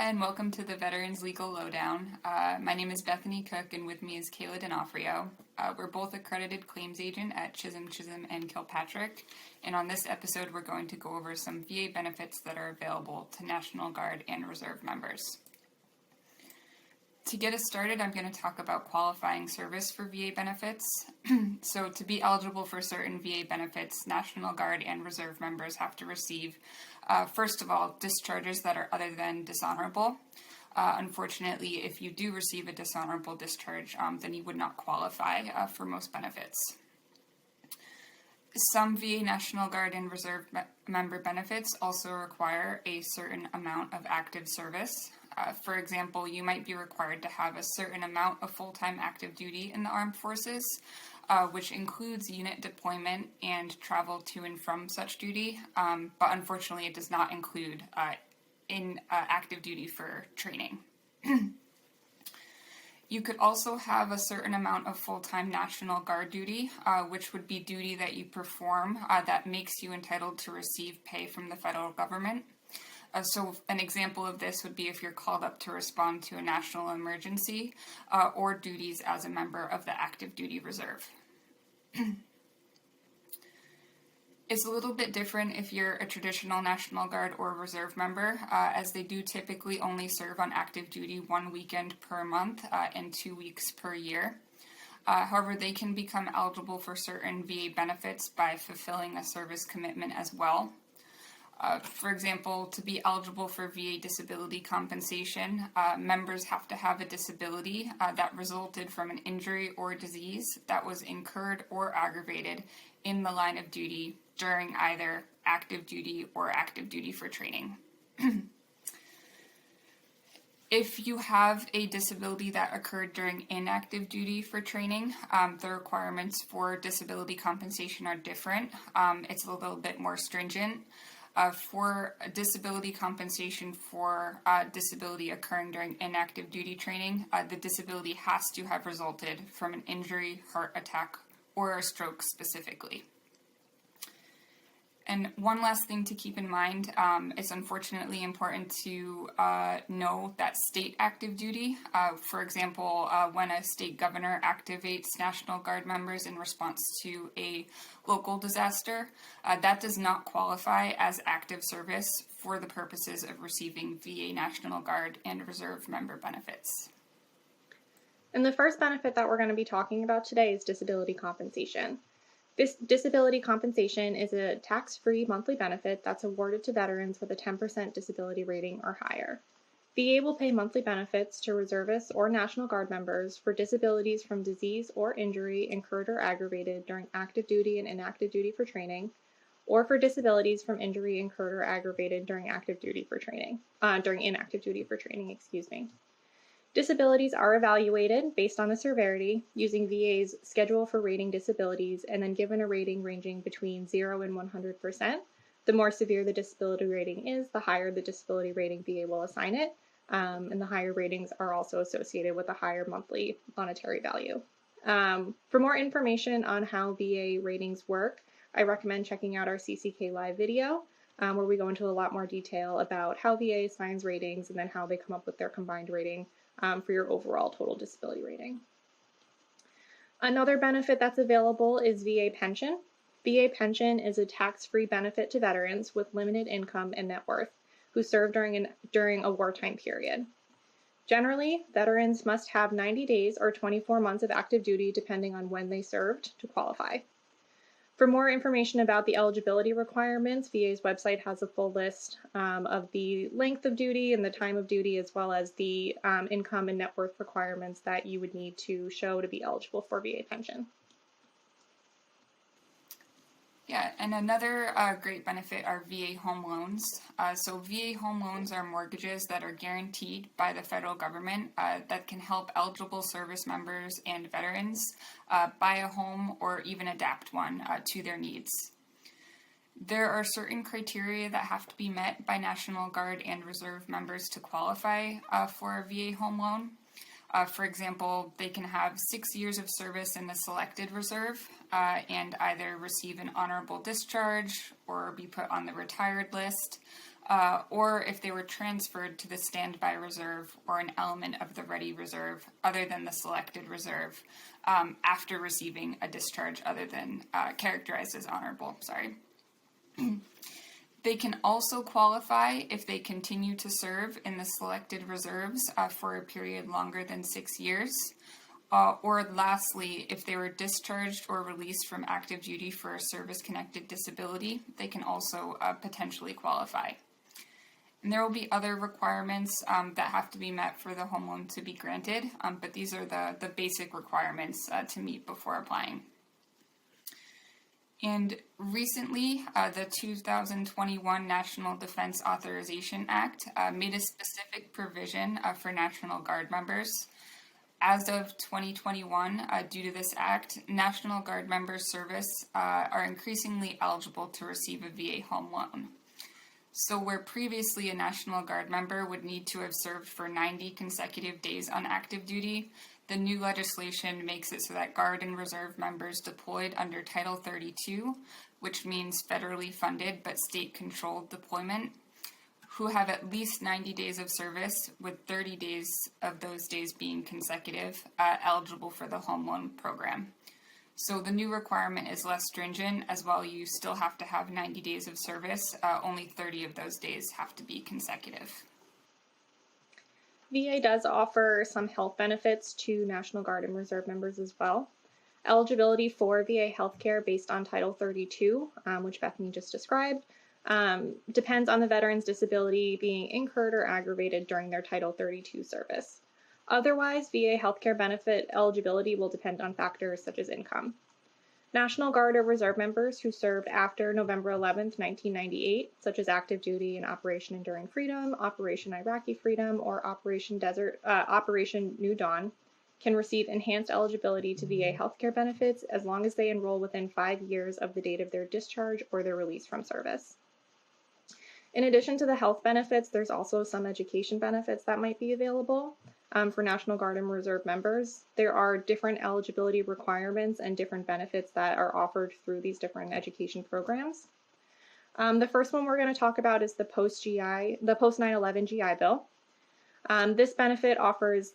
and welcome to the Veterans Legal Lowdown. My name is Bethany Cook, and with me is Kayla D'Onofrio. We're both accredited claims agent at Chisholm, and Kilpatrick, and on this episode we're going to go over some VA benefits that are available to National Guard and Reserve members. To get us started, I'm going to talk about qualifying service for VA benefits. So to be eligible for certain VA benefits, National Guard and Reserve members have to receive, first of all, discharges that are other than dishonorable. Unfortunately, if you do receive a dishonorable discharge, then you would not qualify for most benefits. Some VA National Guard and Reserve member benefits also require a certain amount of active service. For example, you might be required to have a certain amount of full-time active duty in the armed forces, which includes unit deployment and travel to and from such duty, but unfortunately it does not include active duty for training. You could also have a certain amount of full-time National Guard duty, which would be duty that you perform that makes you entitled to receive pay from the federal government. So an example of this would be if you're called up to respond to a national emergency or duties as a member of the active duty reserve. It's a little bit different if you're a traditional National Guard or Reserve member, as they do typically only serve on active duty 1 weekend per month and 2 weeks per year. However, they can become eligible for certain VA benefits by fulfilling a service commitment as well. For example, to be eligible for VA disability compensation, members have to have a disability that resulted from an injury or disease that was incurred or aggravated in the line of duty during either active duty or active duty for training. If you have a disability that occurred during inactive duty for training, the requirements for disability compensation are different. It's a little bit more stringent. For disability compensation for disability occurring during inactive duty training, the disability has to have resulted from an injury, heart attack, or a stroke specifically. And one last thing to keep in mind, it's unfortunately important to know that state active duty, for example, when a state governor activates National Guard members in response to a local disaster, that does not qualify as active service for the purposes of receiving VA National Guard and Reserve member benefits. And the first benefit that we're going to be talking about today is disability compensation. This disability compensation is a tax-free monthly benefit that's awarded to veterans with a 10% disability rating or higher. VA will pay monthly benefits to reservists or National Guard members for disabilities from disease or injury incurred or aggravated during active duty and inactive duty for training, or for disabilities from injury incurred or aggravated during inactive duty for training, Disabilities are evaluated based on the severity using VA's schedule for rating disabilities and then given a rating ranging between 0 and 100%. The more severe the disability rating is, the higher the disability rating VA will assign it, and the higher ratings are also associated with a higher monthly monetary value. For more information on how VA ratings work, I recommend checking out our CCK Live video, where we go into a lot more detail about how VA assigns ratings and then how they come up with their combined rating for your overall total disability rating. Another benefit that's available is VA pension. VA pension is a tax-free benefit to veterans with limited income and net worth who serve during a wartime period. Generally, veterans must have 90 days or 24 months of active duty depending on when they served to qualify. For more information about the eligibility requirements, VA's website has a full list of the length of duty and the time of duty, as well as the income and net worth requirements that you would need to show to be eligible for VA pension. Yeah, and another great benefit are VA home loans. So VA home loans are mortgages that are guaranteed by the federal government that can help eligible service members and veterans buy a home or even adapt one to their needs. There are certain criteria that have to be met by National Guard and Reserve members to qualify for a VA home loan. For example, they can have 6 years of service in the selected reserve and either receive an honorable discharge or be put on the retired list. or if they were transferred to the standby reserve or an element of the ready reserve other than the selected reserve after receiving a discharge other than characterized as honorable. They can also qualify if they continue to serve in the selected reserves for a period longer than 6 years. Or lastly, if they were discharged or released from active duty for a service-connected disability, they can also potentially qualify. And there will be other requirements that have to be met for the home loan to be granted, but these are the basic requirements to meet before applying. And recently, the 2021 National Defense Authorization Act made a specific provision for National Guard members. As of 2021, due to this act, National Guard members' service are increasingly eligible to receive a VA home loan. So where previously a National Guard member would need to have served for 90 consecutive days on active duty, the new legislation makes it so that Guard and Reserve members deployed under Title 32, which means federally funded but state-controlled deployment, who have at least 90 days of service, with 30 days of those days being consecutive, eligible for the home loan program. So the new requirement is less stringent. As well, you still have to have 90 days of service. Only 30 of those days have to be consecutive. VA does offer some health benefits to National Guard and Reserve members as well. Eligibility for VA healthcare based on Title 32, which Bethany just described, depends on the veteran's disability being incurred or aggravated during their Title 32 service. Otherwise, VA healthcare benefit eligibility will depend on factors such as income. National Guard or Reserve members who served after November 11, 1998, such as active duty in Operation Enduring Freedom, Operation Iraqi Freedom, or Operation New Dawn, can receive enhanced eligibility to VA healthcare benefits as long as they enroll within 5 years of the date of their discharge or their release from service. In addition to the health benefits, there's also some education benefits that might be available. For National Guard and Reserve members, there are different eligibility requirements and different benefits that are offered through these different education programs. The first one we're going to talk about is the post 9/11 GI Bill. This benefit offers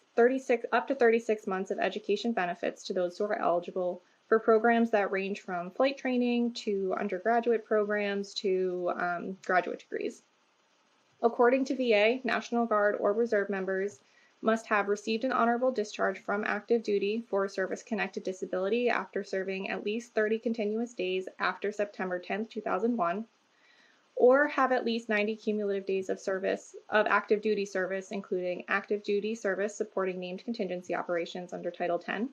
up to 36 months of education benefits to those who are eligible for programs that range from flight training to undergraduate programs to graduate degrees. According to VA, National Guard or Reserve members must have received an honorable discharge from active duty for a service-connected disability after serving at least 30 continuous days after September 10, 2001, or have at least 90 cumulative days of active duty service, including active duty service supporting named contingency operations under Title 10,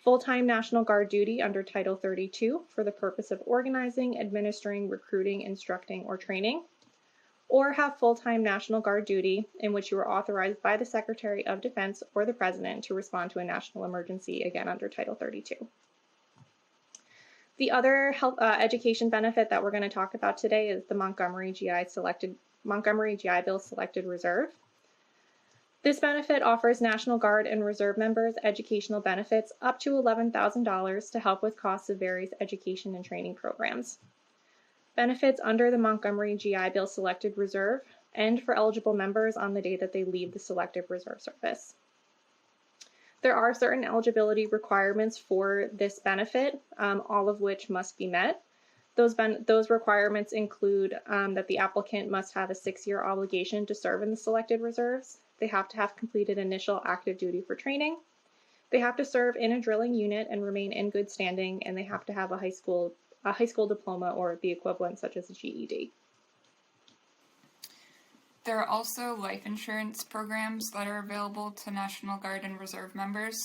full-time National Guard duty under Title 32 for the purpose of organizing, administering, recruiting, instructing, or training, or have full-time National Guard duty in which you are authorized by the Secretary of Defense or the President to respond to a national emergency, again under Title 32. The other health education benefit that we're going to talk about today is the Montgomery GI Bill Selected Reserve. This benefit offers National Guard and Reserve members educational benefits up to $11,000 to help with costs of various education and training programs. Benefits under the Montgomery GI Bill Selected Reserve end for eligible members on the day that they leave the Selective Reserve Service. There are certain eligibility requirements for this benefit, all of which must be met. Those requirements include that the applicant must have a 6-year obligation to serve in the Selected Reserves. They have to have completed initial active duty for training. They have to serve in a drilling unit and remain in good standing, and they have to have a high school diploma or the equivalent, such as a GED. There are also life insurance programs that are available to National Guard and Reserve members.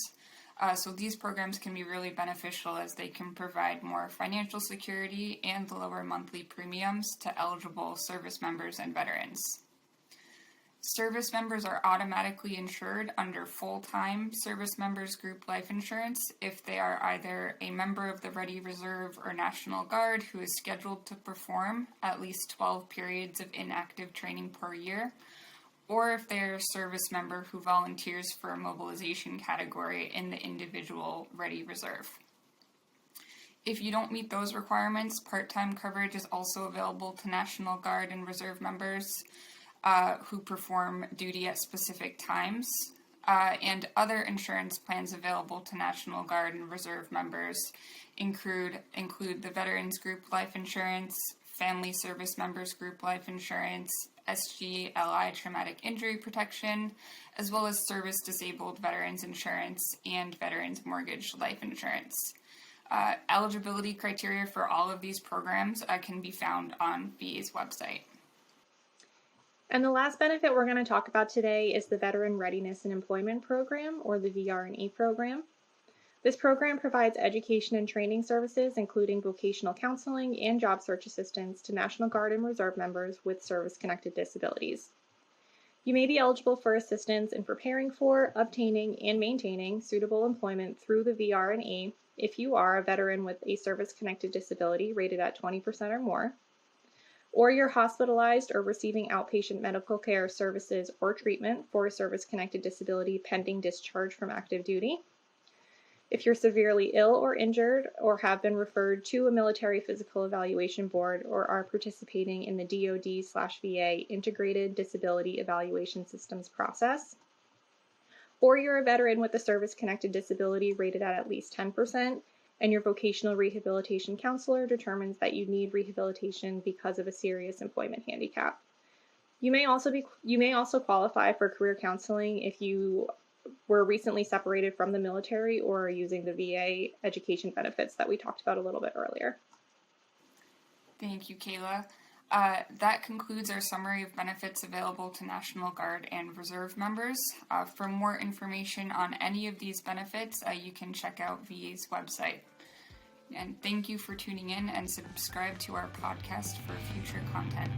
So these programs can be really beneficial as they can provide more financial security and lower monthly premiums to eligible service members and veterans. Service members are automatically insured under full-time service members group life insurance if they are either a member of the Ready Reserve or National Guard who is scheduled to perform at least 12 periods of inactive training per year, or if they are a service member who volunteers for a mobilization category in the individual Ready Reserve. If you don't meet those requirements, part-time coverage is also available to National Guard and Reserve members who perform duty at specific times. And other insurance plans available to National Guard and Reserve members include the Veterans Group Life Insurance, Family Service Members Group Life Insurance, SGLI Traumatic Injury Protection, as well as Service Disabled Veterans Insurance and Veterans Mortgage Life Insurance. Eligibility criteria for all of these programs can be found on VA's website. And the last benefit we're going to talk about today is the Veteran Readiness and Employment Program, or the VR&E program. This program provides education and training services, including vocational counseling and job search assistance to National Guard and Reserve members with service-connected disabilities. You may be eligible for assistance in preparing for, obtaining, and maintaining suitable employment through the VR&E if you are a veteran with a service-connected disability rated at 20% or more, or you're hospitalized or receiving outpatient medical care services or treatment for a service-connected disability pending discharge from active duty. If you're severely ill or injured or have been referred to a military physical evaluation board or are participating in the DoD/VA Integrated Disability Evaluation Systems process, or you're a veteran with a service-connected disability rated at least 10%, and your vocational rehabilitation counselor determines that you need rehabilitation because of a serious employment handicap. You may also qualify for career counseling if you were recently separated from the military or are using the VA education benefits that we talked about a little bit earlier. Thank you, Kayla. That concludes our summary of benefits available to National Guard and Reserve members. For more information on any of these benefits, you can check out VA's website. And thank you for tuning in, and subscribe to our podcast for future content.